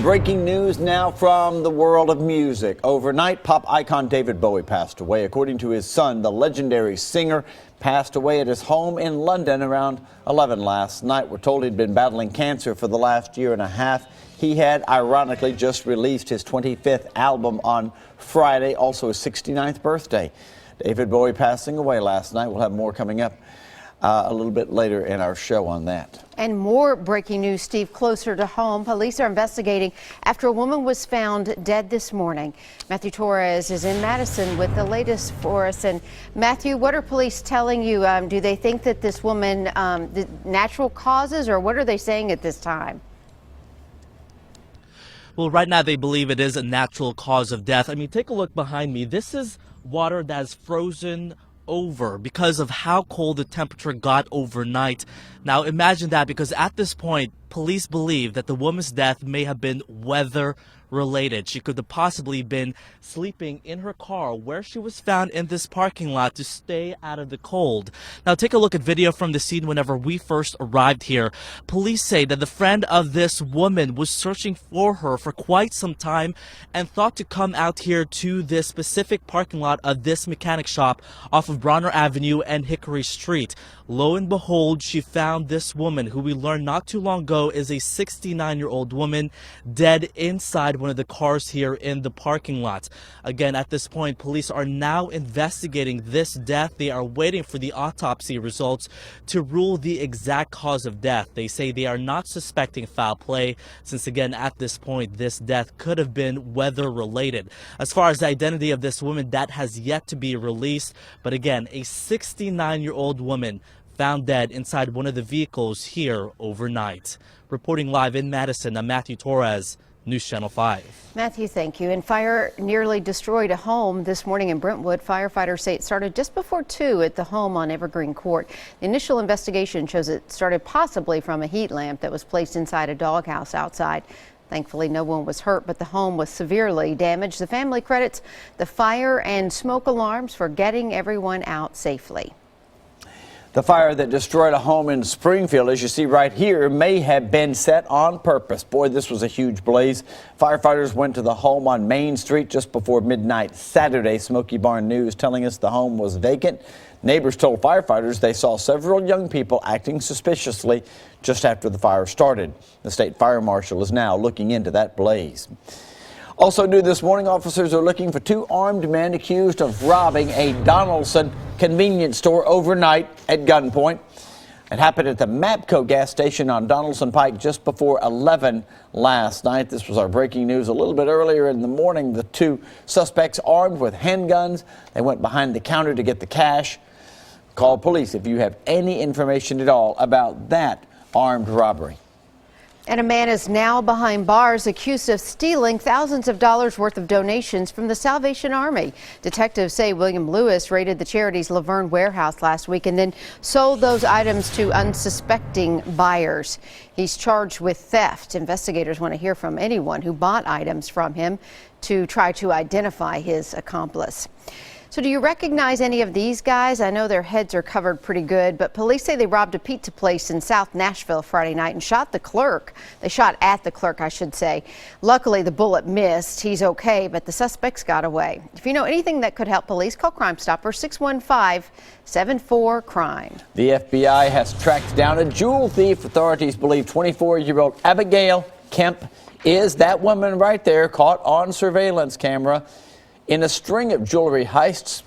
Breaking news now from the world of music. Overnight, pop icon David Bowie passed away. According to his son, the legendary singer passed away at his home in London around 11 last night. We're told he'd been battling cancer for the last year and a half. He had, ironically, just released his 25th album on Friday, also his 69th birthday. David Bowie passing away last night. We'll have more coming up a little bit later in our show on that. And more breaking news, Steve, closer to home. Police are investigating after a woman was found dead this morning. Matthew Torres is in Madison with the latest for us. And Matthew, what are police telling you? Do they think that this woman, the natural causes, or what are they saying at this time? Well, right now they believe it is a natural cause of death. I mean, take a look behind me. This is water that's frozen over because of how cold the temperature got overnight. Now imagine that, because at this point police believe that the woman's death may have been weather related. She could have possibly been sleeping in her car where she was found in this parking lot to stay out of the cold. Now take a look at video from the scene whenever we first arrived here. Police say that the friend of this woman was searching for her for quite some time and thought to come out here to this specific parking lot of this mechanic shop off of Bronner Avenue and Hickory Street. Lo and behold, she found this woman, who we learned not too long ago is a 69-year-old woman, dead inside one of the cars here in the parking lot. Again, at this point, police are now investigating this death. They are waiting for the autopsy results to rule the exact cause of death. They say they are not suspecting foul play, since again, at this point, this death could have been weather related. As far as the identity of this woman, that has yet to be released. But again, a 69-year-old woman found dead inside one of the vehicles here overnight. Reporting live in Madison, I'm Matthew Torres, News Channel 5. Matthew, thank you. And fire nearly destroyed a home this morning in Brentwood. Firefighters say it started just before 2 at the home on Evergreen Court. The initial investigation shows it started possibly from a heat lamp that was placed inside a doghouse outside. Thankfully, no one was hurt, but the home was severely damaged. The family credits the fire and smoke alarms for getting everyone out safely. The fire that destroyed a home in Springfield, as you see right here, may have been set on purpose. Boy, this was a huge blaze. Firefighters went to the home on Main Street just before midnight Saturday. Smoky Barn News telling us the home was vacant. Neighbors told firefighters they saw several young people acting suspiciously just after the fire started. The state fire marshal is now looking into that blaze. Also new this morning, officers are looking for 2 armed men accused of robbing a Donaldson convenience store overnight at gunpoint. It happened at the Mapco gas station on Donaldson Pike just before 11 last night. This was our breaking news a little bit earlier in the morning. The 2 suspects armed with handguns. They went behind the counter to get the cash. Call police if you have any information at all about that armed robbery. And a man is now behind bars accused of stealing thousands of dollars worth of donations from the Salvation Army. Detectives say William Lewis raided the charity's Laverne warehouse last week and then sold those items to unsuspecting buyers. He's charged with theft. Investigators want to hear from anyone who bought items from him to try to identify his accomplice. So do you recognize any of these guys? I know their heads are covered pretty good, but police say they robbed a pizza place in South Nashville Friday night and shot the clerk. They shot at the clerk, I should say. Luckily, the bullet missed. He's okay, but the suspects got away. If you know anything that could help police, call Crime Stopper 615-74-CRIME. The FBI has tracked down a jewel thief. Authorities believe 24-year-old Abigail Kemp is that woman right there, caught on surveillance camera in a string of jewelry heists,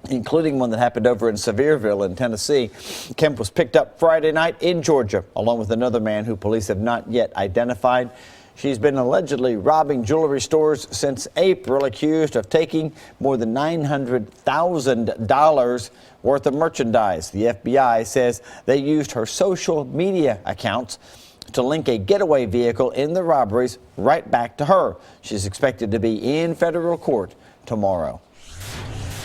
including one that happened over in Sevierville in Tennessee. Kemp was picked up Friday night in Georgia, along with another man who police have not yet identified. She's been allegedly robbing jewelry stores since April, accused of taking more than $900,000 worth of merchandise. The FBI says they used her social media accounts to link a getaway vehicle in the robberies right back to her. She's expected to be in federal court tomorrow.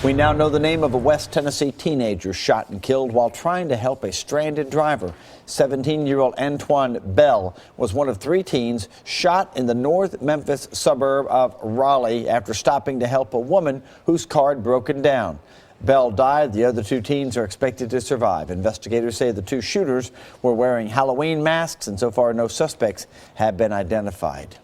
We now know the name of a West Tennessee teenager shot and killed while trying to help a stranded driver. 17-year-old Antoine Bell was one of 3 teens shot in the North Memphis suburb of Raleigh after stopping to help a woman whose car had broken down. Bell died. The other 2 teens are expected to survive. Investigators say the 2 shooters were wearing Halloween masks, and so far no suspects have been identified.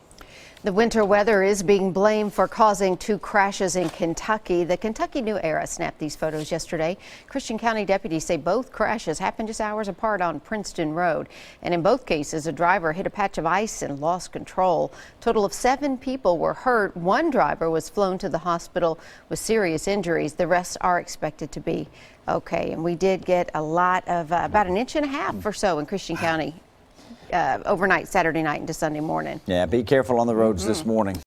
The winter weather is being blamed for causing 2 crashes in Kentucky. The Kentucky New Era snapped these photos yesterday. Christian County deputies say both crashes happened just hours apart on Princeton Road. And in both cases, a driver hit a patch of ice and lost control. Total of 7 people were hurt. 1 driver was flown to the hospital with serious injuries. The rest are expected to be okay. And we did get a lot of about 1.5 inches or so in Christian County overnight, Saturday night into Sunday morning. Yeah, be careful on the roads this morning.